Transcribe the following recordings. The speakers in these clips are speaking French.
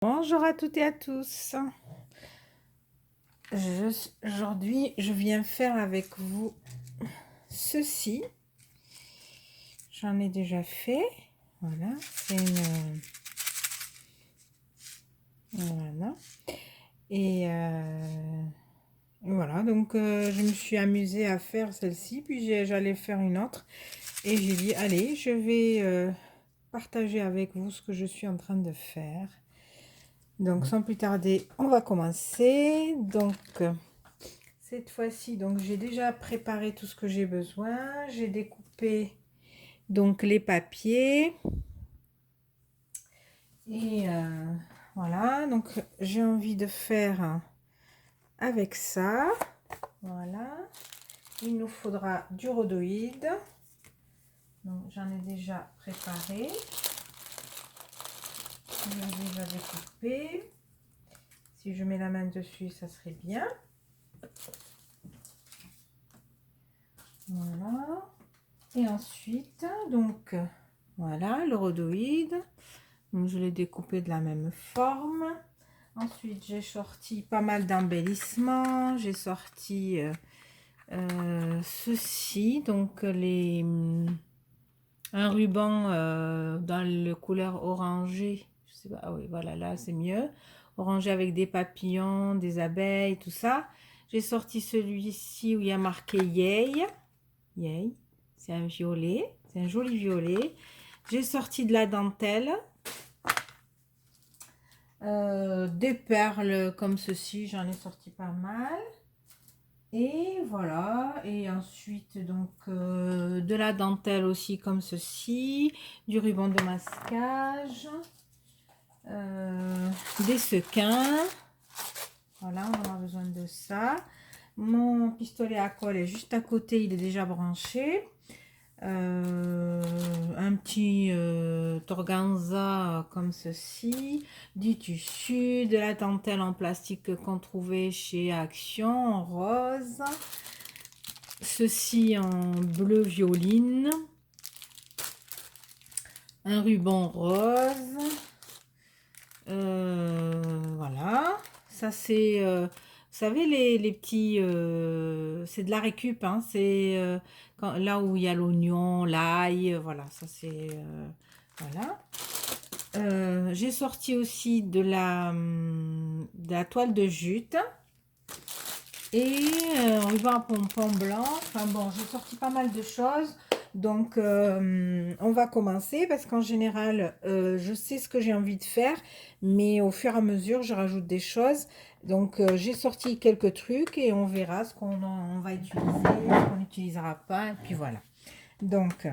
Bonjour à toutes et à tous. Aujourd'hui, je viens faire avec vous ceci. J'en ai déjà fait. Voilà, c'est une... Voilà. Et voilà, donc je me suis amusée à faire celle-ci, puis j'allais faire une autre. Et j'ai dit, allez, je vais partager avec vous ce que je suis en train de faire. Donc, sans plus tarder, on va commencer. Donc... cette fois-ci, donc j'ai déjà préparé tout ce que j'ai besoin. J'ai découpé donc les papiers. Et voilà, donc j'ai envie de faire avec ça. Voilà. Il nous faudra du rhodoïde. Donc j'en ai déjà préparé. J'ai déjà découpé. Si je mets la main dessus, ça serait bien. Voilà. Et ensuite, donc, voilà, le rhodoïde. Donc, je l'ai découpé de la même forme. Ensuite, j'ai sorti pas mal d'embellissements. J'ai sorti ceci, donc un ruban dans le couleur orangé. Je sais pas, ah oui, voilà, là c'est mieux. Orangé avec des papillons, des abeilles, tout ça. J'ai sorti celui-ci où il y a marqué Yay. Yay. C'est un violet, c'est un joli violet. J'ai sorti de la dentelle. Des perles comme ceci, j'en ai sorti pas mal. Et voilà, et ensuite donc de la dentelle aussi comme ceci, du ruban de masquage, des sequins. Voilà, on aura besoin de ça. Mon pistolet à colle est juste à côté, il est déjà branché. Un petit organza comme ceci, du tissu, de la dentelle en plastique qu'on trouvait chez Action en rose, ceci en bleu violine, un ruban rose, voilà, ça c'est vous savez les petits c'est de la récup, hein, c'est là où il y a l'oignon, l'ail, voilà, ça c'est voilà. J'ai sorti aussi de la toile de jute et un ruban à pompons blanc. Enfin bon, j'ai sorti pas mal de choses. Donc, on va commencer parce qu'en général, je sais ce que j'ai envie de faire, mais au fur et à mesure, je rajoute des choses. Donc, j'ai sorti quelques trucs et on verra ce qu'on va utiliser, ce qu'on n'utilisera pas. Et puis voilà. Donc,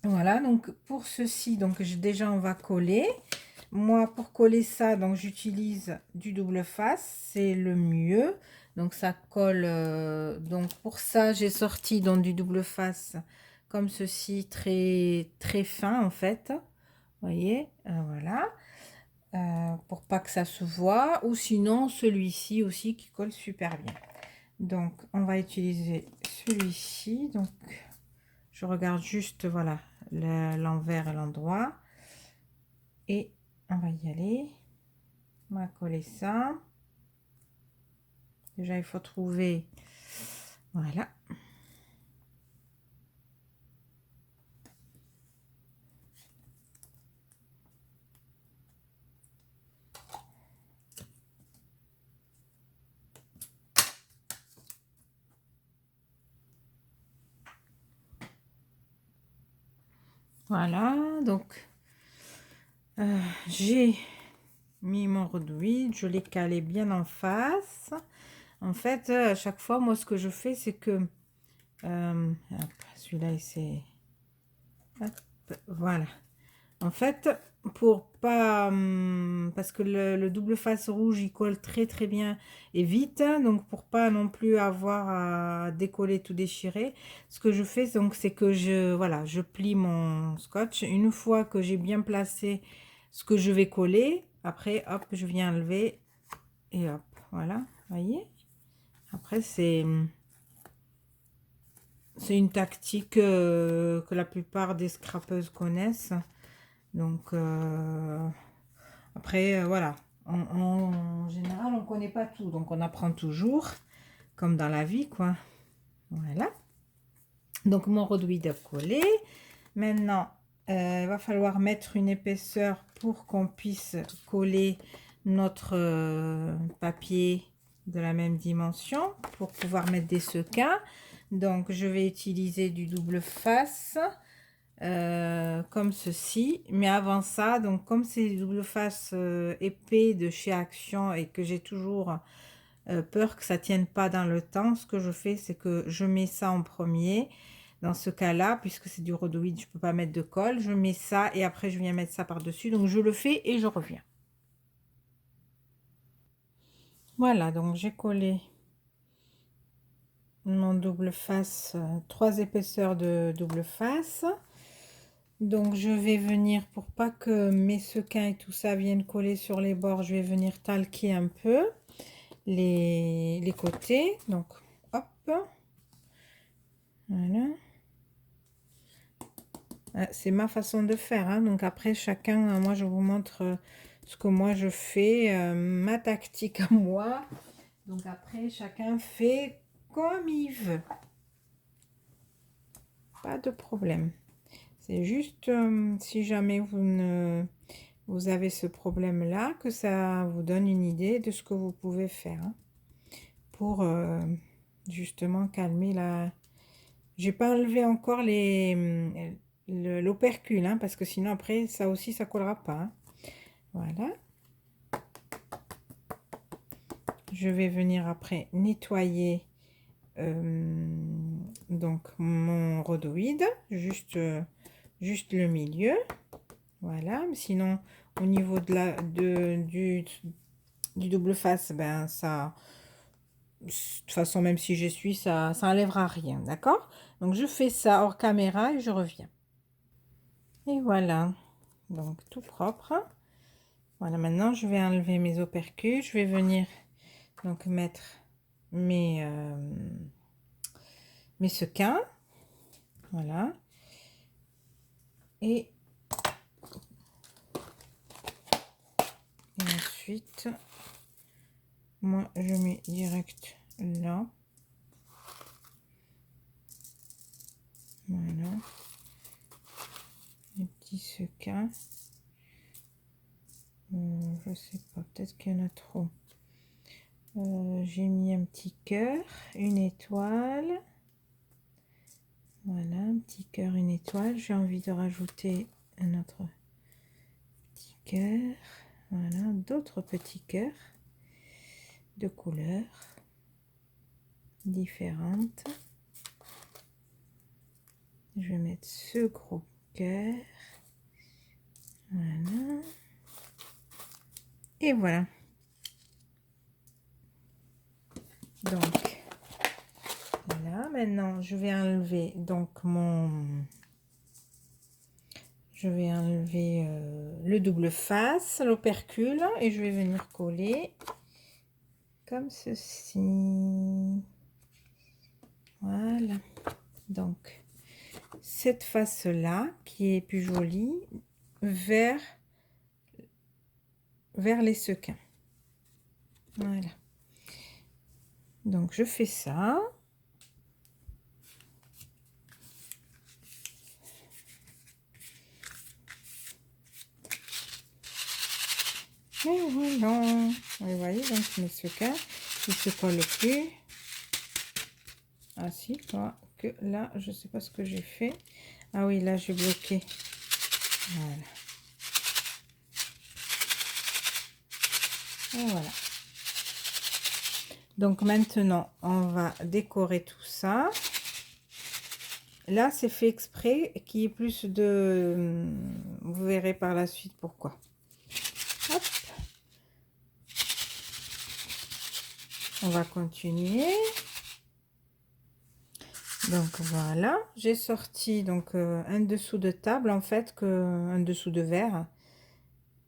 voilà. Donc, pour ceci, donc déjà, on va coller. Moi, pour coller ça, donc j'utilise du double face, c'est le mieux. Donc ça colle. Donc pour ça, j'ai sorti donc du double face comme ceci, très très fin en fait. Vous voyez, voilà. Pour pas que ça se voit. Ou sinon celui-ci aussi qui colle super bien. Donc on va utiliser celui-ci. Donc je regarde juste, voilà, l'envers et l'endroit. Et on va y aller. On va coller ça. Déjà, il faut trouver, voilà. Voilà, donc j'ai mis mon rhodoïde, je l'ai calé bien en face. En fait, à chaque fois, moi, ce que je fais, c'est que celui-là, c'est voilà. En fait, pour pas parce que le double face rouge il colle très très bien et vite, hein, donc pour pas non plus avoir à décoller tout déchirer, ce que je fais donc c'est que voilà, je plie mon scotch. Une fois que j'ai bien placé ce que je vais coller, après hop, je viens enlever et hop, voilà, voyez. Après c'est une tactique que la plupart des scrapeuses connaissent. Donc Après, voilà. En général, on ne connaît pas tout, donc on apprend toujours, comme dans la vie, quoi. Voilà. Donc, mon redoui de coller. Maintenant, il va falloir mettre une épaisseur pour qu'on puisse coller notre papier de la même dimension pour pouvoir mettre des sequins. Donc, je vais utiliser du double face comme ceci. Mais avant ça, donc comme c'est du double face épais de chez Action et que j'ai toujours peur que ça tienne pas dans le temps, ce que je fais, c'est que je mets ça en premier. Dans ce cas-là, puisque c'est du rhodoïde, je peux pas mettre de colle. Je mets ça et après je viens mettre ça par-dessus. Donc je le fais et je reviens. Voilà, donc j'ai collé mon double face, 3 épaisseurs de double face. Donc je vais venir, pour pas que mes sequins et tout ça viennent coller sur les bords, je vais venir talquer un peu les côtés. Donc hop, voilà. C'est ma façon de faire, hein. Donc après chacun, moi je vous montre ce que moi je fais, ma tactique à moi. Donc après chacun fait comme il veut, pas de problème. C'est juste si jamais vous avez ce problème là, que ça vous donne une idée de ce que vous pouvez faire, hein, pour justement calmer la... J'ai pas enlevé encore l'opercule, hein, parce que sinon après ça aussi ça collera pas, hein. Voilà. Je vais venir après nettoyer donc mon rhodoïde, juste le milieu. Voilà. Sinon au niveau du double face, ben ça, de toute façon même si j'essuie, ça enlèvera rien, d'accord? Donc je fais ça hors caméra et je reviens. Et voilà, donc tout propre. Voilà, maintenant je vais enlever mes opercules. Je vais venir donc mettre mes sequins. Voilà. Et ensuite, moi je mets direct là. Voilà. Les petits sequins. Je sais pas, peut-être qu'il y en a trop. J'ai mis un petit cœur, une étoile. Voilà, un petit cœur, une étoile. J'ai envie de rajouter un autre petit cœur. Voilà, d'autres petits cœurs de couleurs différentes. Je vais mettre ce gros cœur. Voilà. Et voilà. Donc, voilà. Maintenant, je vais enlever donc je vais enlever le double face, l'opercule, et je vais venir coller comme ceci. Voilà. Donc, cette face là qui est plus jolie vers les sequins. Voilà. Donc je fais ça. Et voilà. Vous voyez, donc mes sequins, ils se collent plus. Ah si, quoi. Que là, je sais pas ce que j'ai fait. Ah oui, là j'ai bloqué. Voilà. Et voilà. Donc maintenant, on va décorer tout ça. Là, c'est fait exprès qu'il y ait plus de... Vous verrez par la suite pourquoi. Hop. On va continuer. Donc voilà, j'ai sorti donc un dessous de table, en fait, un dessous de verre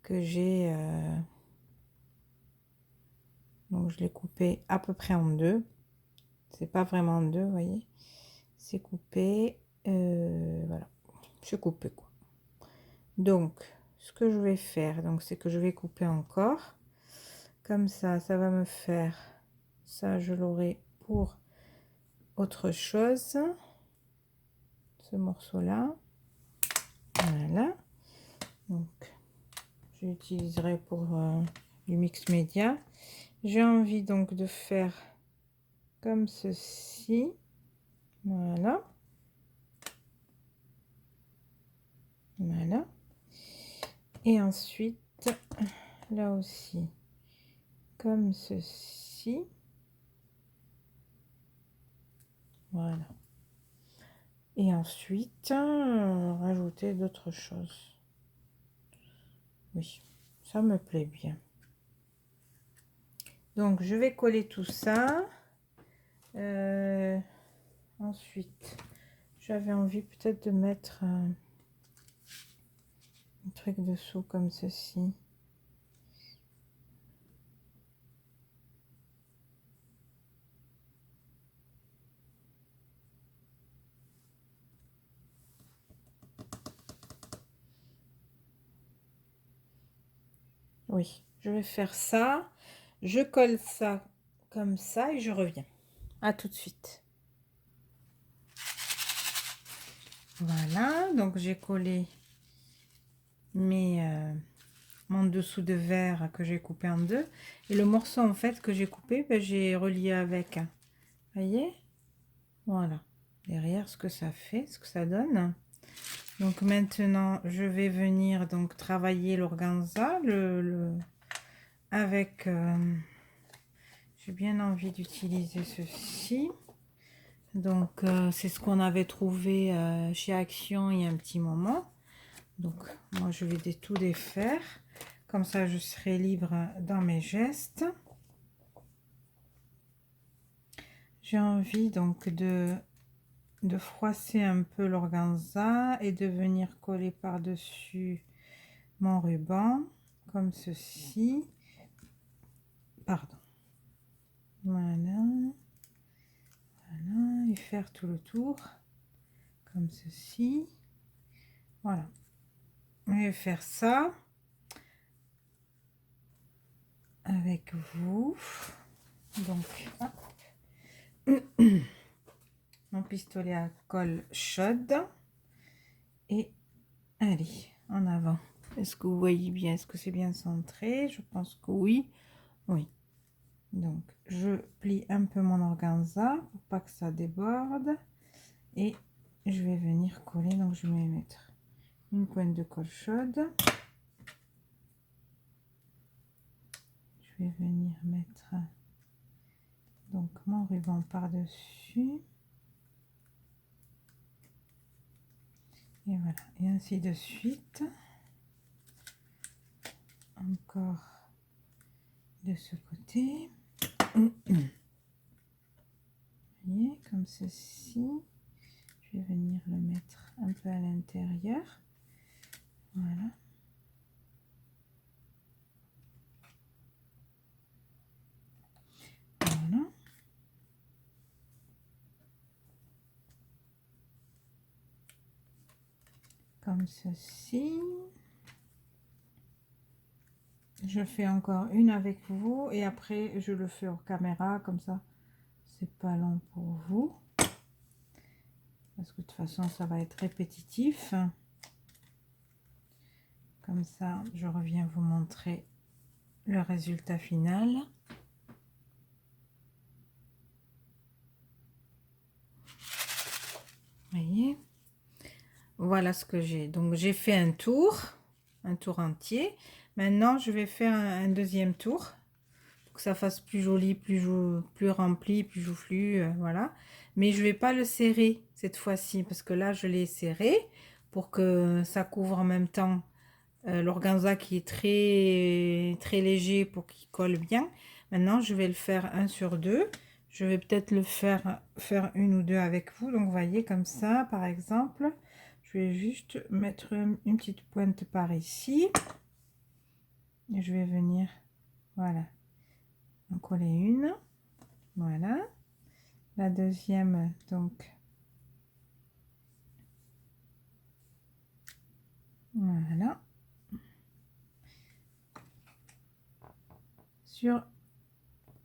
que j'ai... donc je l'ai coupé à peu près en deux. C'est pas vraiment en deux, vous voyez. C'est coupé. Voilà, c'est coupé quoi. Donc ce que je vais faire, donc c'est que je vais couper encore. Comme ça va me faire... Ça, je l'aurai pour autre chose. Ce morceau-là. Voilà. Donc, j'utiliserai pour du mix média. J'ai envie donc de faire comme ceci. Voilà. Voilà. Et ensuite, là aussi, comme ceci. Voilà. Et ensuite, rajouter d'autres choses. Oui, ça me plaît bien. Donc, je vais coller tout ça. Ensuite, j'avais envie peut-être de mettre un truc dessous comme ceci. Oui, je vais faire ça. Je colle ça comme ça et je reviens. À tout de suite. Voilà, donc j'ai collé mon dessous de verre que j'ai coupé en deux. Et le morceau en fait que j'ai coupé, ben, j'ai relié avec. Voyez? Voilà. Derrière ce que ça fait, ce que ça donne. Donc maintenant, je vais venir donc travailler l'organza avec... j'ai bien envie d'utiliser ceci. Donc, c'est ce qu'on avait trouvé chez Action il y a un petit moment. Donc, moi, je vais tout défaire. Comme ça, je serai libre dans mes gestes. J'ai envie donc de froisser un peu l'organza et de venir coller par-dessus mon ruban, comme ceci. Pardon. Voilà. Voilà. Et faire tout le tour, comme ceci. Voilà. Je vais faire ça avec vous. Donc, hop. Mon pistolet à colle chaude. Et allez, en avant. Est-ce que vous voyez bien? Est-ce que c'est bien centré? Je pense que oui. Oui. Donc, je plie un peu mon organza pour pas que ça déborde. Et je vais venir coller. Donc, je vais mettre une pointe de colle chaude. Je vais venir mettre donc mon ruban par-dessus. Et voilà. Et ainsi de suite. Encore de ce côté. Vous voyez, comme ceci. Je vais venir le mettre un peu à l'intérieur. Voilà. Voilà. Comme ceci. Je fais encore une avec vous et après je le fais hors caméra, comme ça c'est pas long pour vous. Parce que de toute façon ça va être répétitif. Comme ça je reviens vous montrer le résultat final. Vous voyez? Voilà ce que j'ai. Donc j'ai fait un tour entier. Maintenant je vais faire un deuxième tour pour que ça fasse plus joli, plus rempli, plus joufflu, voilà. Mais je vais pas le serrer cette fois-ci parce que là je l'ai serré pour que ça couvre en même temps l'organza qui est très léger pour qu'il colle bien. Maintenant je vais le faire un sur deux. Je vais peut-être le faire une ou deux avec vous. Donc vous voyez comme ça par exemple. Je vais juste mettre une petite pointe par ici. Et je vais venir, voilà, en coller une. Voilà. La deuxième, donc, voilà.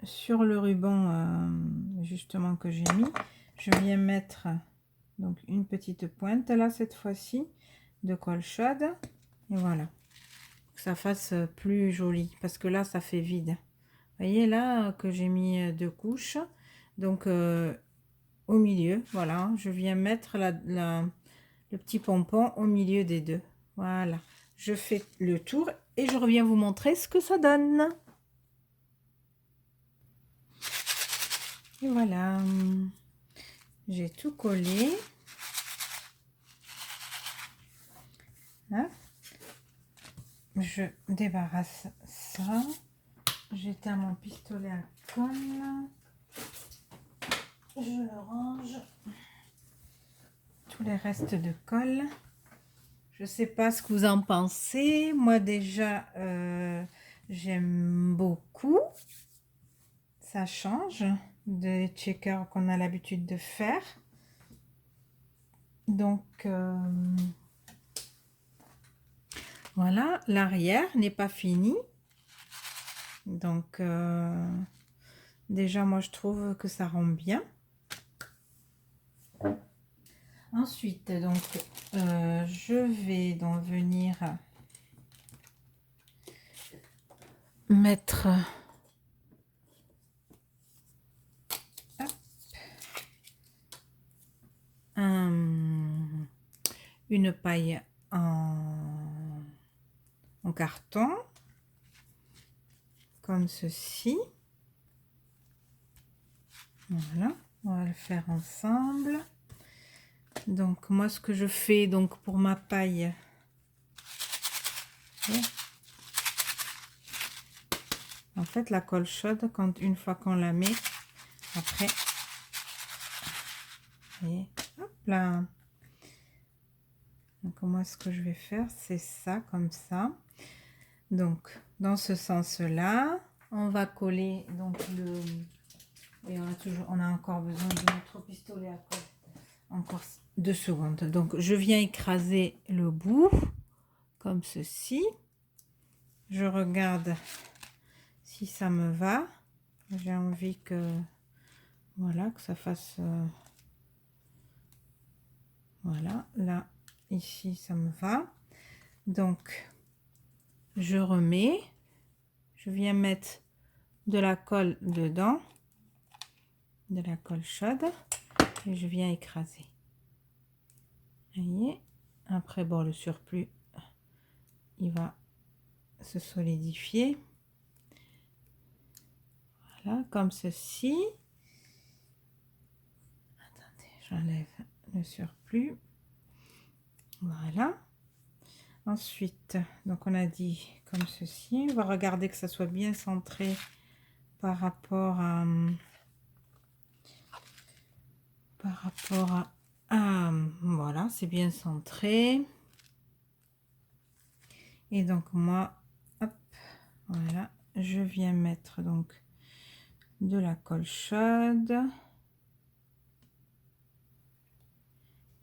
sur le ruban justement que j'ai mis, je viens mettre donc une petite pointe là cette fois-ci de colle chaude et voilà, que ça fasse plus joli parce que là ça fait vide. Vous voyez là que j'ai mis 2 couches, donc au milieu, voilà, je viens mettre le petit pompon au milieu des deux. Voilà, je fais le tour et je reviens vous montrer ce que ça donne. Et voilà, j'ai tout collé. Hein, je débarrasse ça. J'éteins mon pistolet à colle. Je le range. Tous les restes de colle. Je sais pas ce que vous en pensez. Moi déjà, j'aime beaucoup. Ça change des checkers qu'on a l'habitude de faire. Donc voilà, l'arrière n'est pas fini. Donc déjà moi je trouve que ça rend bien. Ensuite donc je vais donc venir mettre une paille en carton comme ceci. Voilà, on va le faire ensemble. Donc moi ce que je fais donc pour ma paille, en fait la colle chaude, quand une fois qu'on la met, après, et hop là. Donc moi ce que je vais faire c'est ça, comme ça. Donc dans ce sens là on va coller donc le, et on a encore besoin de notre pistolet à colle, encore 2 secondes. Donc je viens écraser le bout comme ceci, je regarde si ça me va, j'ai envie que voilà, que ça fasse voilà, là ici ça me va. Donc je remets, je viens mettre de la colle dedans, de la colle chaude, et je viens écraser. Vous voyez, après bon, le surplus il va se solidifier, voilà, comme ceci. Attendez, j'enlève le surplus, voilà. Ensuite donc on a dit comme ceci, on va regarder que ça soit bien centré par rapport à voilà, c'est bien centré. Et donc moi hop, voilà, je viens mettre donc de la colle chaude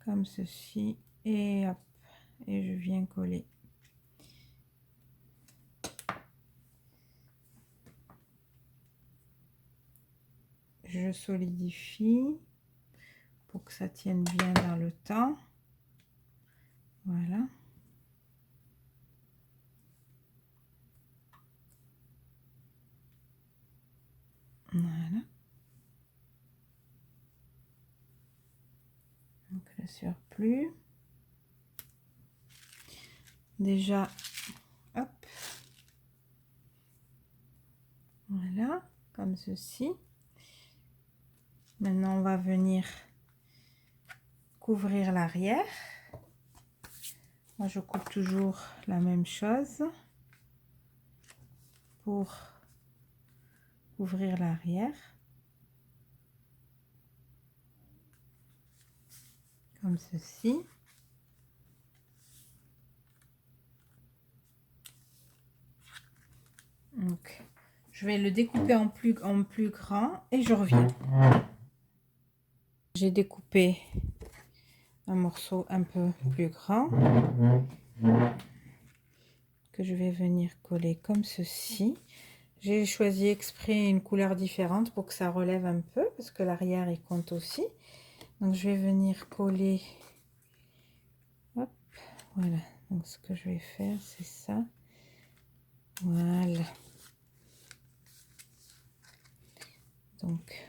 comme ceci et hop, et je viens coller. Je solidifie pour que ça tienne bien dans le temps. Voilà. Voilà. Donc le surplus. Déjà, hop. Voilà, comme ceci. Maintenant, on va venir couvrir l'arrière. Moi, je coupe toujours la même chose pour couvrir l'arrière. Comme ceci. Donc, je vais le découper en plus grand et je reviens. J'ai découpé un morceau un peu plus grand que je vais venir coller comme ceci. J'ai choisi exprès une couleur différente pour que ça relève un peu, parce que l'arrière, il compte aussi. Donc, je vais venir coller. Hop, voilà. Donc, ce que je vais faire, c'est ça. Voilà. Donc,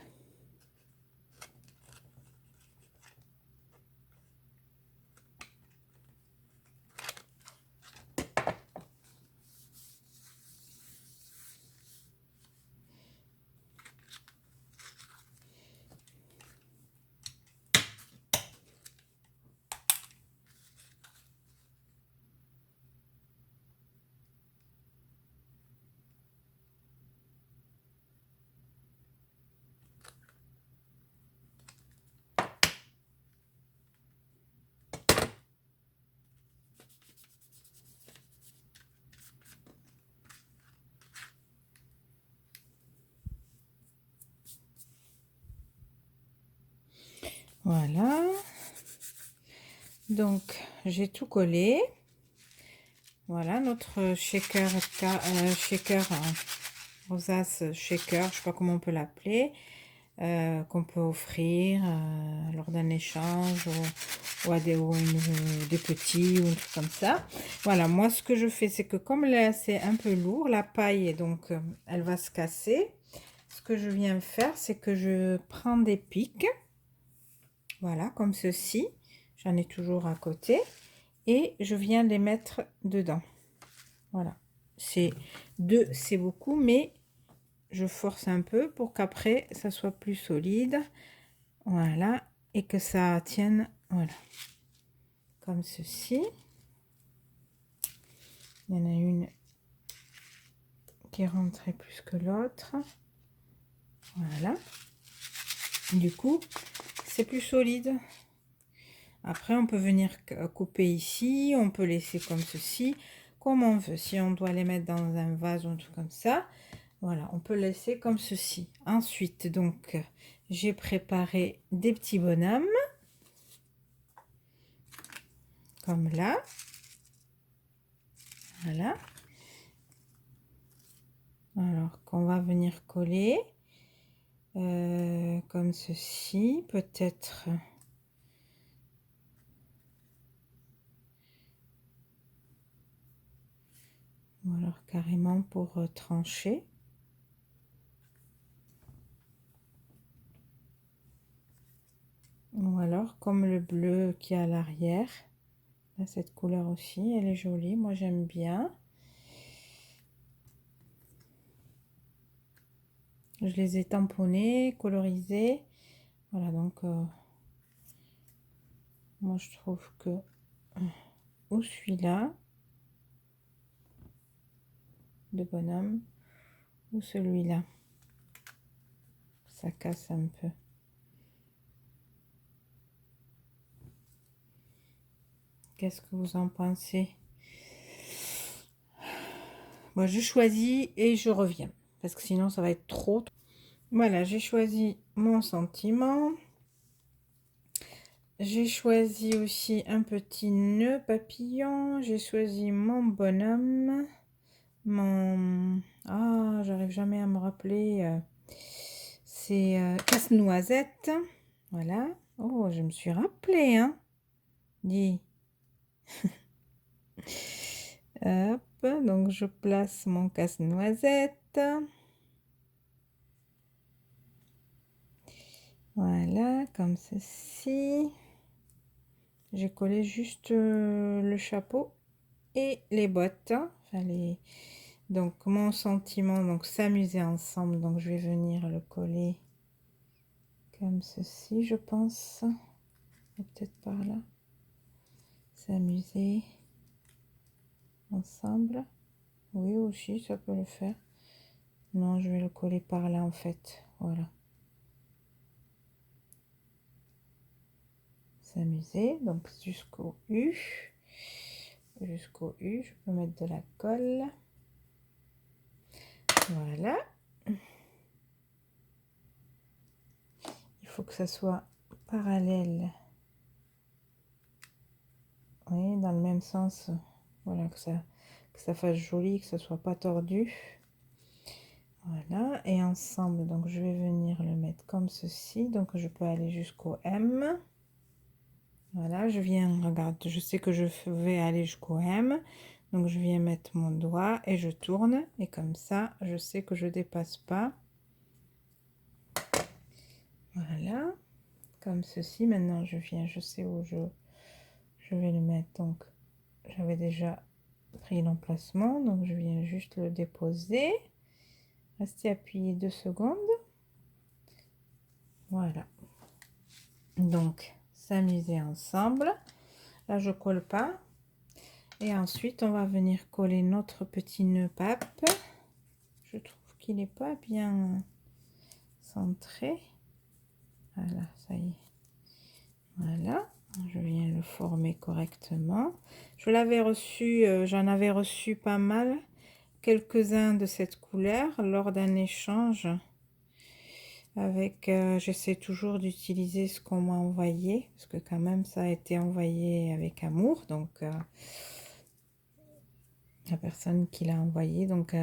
voilà. Donc, j'ai tout collé. Voilà, notre shaker, rosace shaker, je sais pas comment on peut l'appeler, qu'on peut offrir lors d'un échange ou à des petits ou un truc comme ça. Voilà, moi ce que je fais, c'est que comme là c'est un peu lourd, la paille, donc elle va se casser. Ce que je viens faire, c'est que je prends des pics, voilà, comme ceci. J'en ai toujours à côté. Et je viens les mettre dedans. Voilà. C'est beaucoup, mais je force un peu pour qu'après, ça soit plus solide. Voilà. Et que ça tienne, voilà. Comme ceci. Il y en a une qui est rentrée plus que l'autre. Voilà. Du coup, c'est plus solide. Après, on peut venir couper ici, on peut laisser comme ceci, comme on veut. Si on doit les mettre dans un vase ou un truc comme ça, voilà, on peut laisser comme ceci. Ensuite, donc, j'ai préparé des petits bonhommes, comme là. Voilà. Alors, qu'on va venir coller, comme ceci, peut-être... Ou alors carrément pour trancher. Ou alors comme le bleu qui est à l'arrière. Là, cette couleur aussi, elle est jolie. Moi, j'aime bien. Je les ai tamponnés, colorisés. Voilà, donc moi, je trouve que ou celui-là de bonhomme ou celui-là, ça casse un peu. Qu'est-ce que vous en pensez? Moi, je choisis et je reviens parce que sinon ça va être trop. Voilà, j'ai choisi mon sentiment. J'ai choisi aussi un petit nœud papillon. J'ai choisi mon bonhomme. Ah, j'arrive jamais à me rappeler. C'est casse-noisette. Voilà. Oh, je me suis rappelé, hein. Dis. Hop, donc je place mon casse-noisette. Voilà, comme ceci. J'ai collé juste le chapeau et les bottes. Enfin, donc, mon sentiment, donc s'amuser ensemble. Donc, je vais venir le coller comme ceci, je pense. Peut-être par là. S'amuser ensemble. Oui, aussi, ça peut le faire. Non, je vais le coller par là, en fait. Voilà. S'amuser, donc jusqu'au U. Jusqu'au U, je peux mettre de la colle. Voilà. Il faut que ça soit parallèle. Oui, dans le même sens. Voilà, que ça fasse joli, que ça soit pas tordu. est ensemble, donc je vais venir le mettre comme ceci, donc je peux aller jusqu'au M. Voilà, je viens, regarde, je sais que je vais aller jusqu'au M, donc je viens mettre mon doigt et je tourne, et comme ça je sais que je dépasse pas. Voilà, comme ceci. Maintenant je viens, je sais où je vais le mettre, donc j'avais déjà pris l'emplacement, donc je viens juste le déposer, rester appuyé 2 secondes. Voilà, donc s'amuser ensemble. Là je colle pas, et ensuite on va venir coller notre petit nœud pape. Je trouve qu'il n'est pas bien centré. Voilà, ça y est. Voilà, je viens le former correctement. Je l'avais reçu, j'en avais reçu pas mal, quelques-uns de cette couleur lors d'un échange avec, j'essaie toujours d'utiliser ce qu'on m'a envoyé, parce que quand même ça a été envoyé avec amour, donc la personne qui l'a envoyé, donc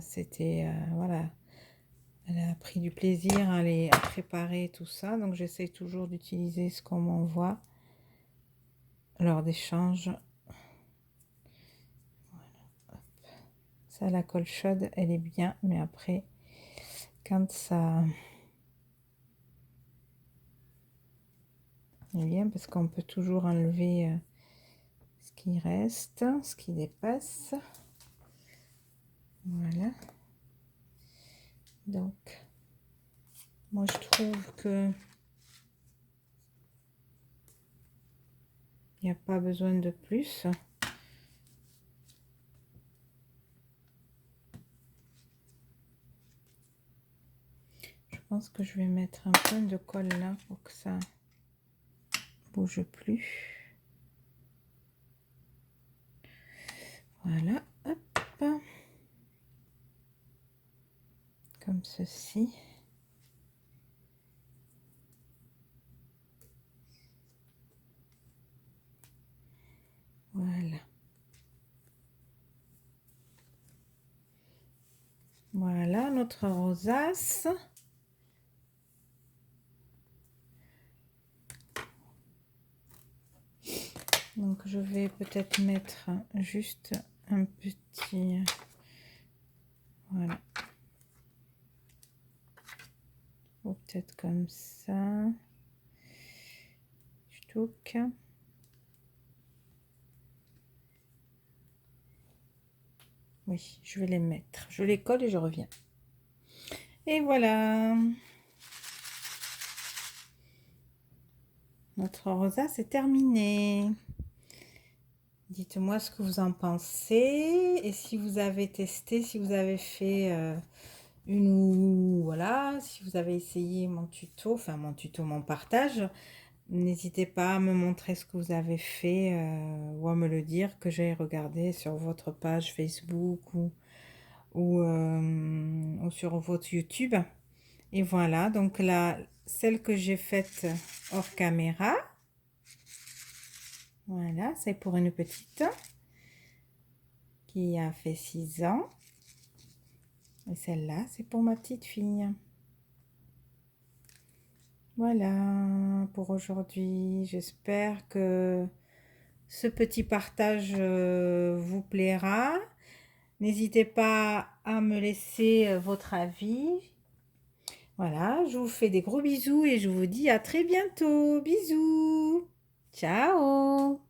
c'était, voilà, elle a pris du plaisir à préparer tout ça, donc j'essaie toujours d'utiliser ce qu'on m'envoie lors d'échanges. Ça, la colle chaude, elle est bien, mais après, quand ça est bien, parce qu'on peut toujours enlever ce qui reste, ce qui dépasse. Voilà. Donc, moi, je trouve que il n'y a pas besoin de plus. Je pense que je vais mettre un peu de colle là pour que ça bouge plus. Voilà, hop, comme ceci. Voilà. Voilà notre rosace. Donc je vais peut-être mettre juste un petit, voilà, ou peut-être comme ça, touc. Oui, je vais les mettre, je les colle et je reviens. Et voilà, notre rosace est terminée. Dites-moi ce que vous en pensez, et si vous avez testé, si vous avez fait voilà, si vous avez essayé mon tuto, enfin mon partage, n'hésitez pas à me montrer ce que vous avez fait ou à me le dire, que j'ai regardé sur votre page Facebook ou sur votre YouTube. Et voilà, donc là, celle que j'ai faite hors caméra, voilà, c'est pour une petite qui a fait 6 ans. Et celle-là, c'est pour ma petite fille. Voilà pour aujourd'hui. J'espère que ce petit partage vous plaira. N'hésitez pas à me laisser votre avis. Voilà, je vous fais des gros bisous et je vous dis à très bientôt. Bisous. Ciao.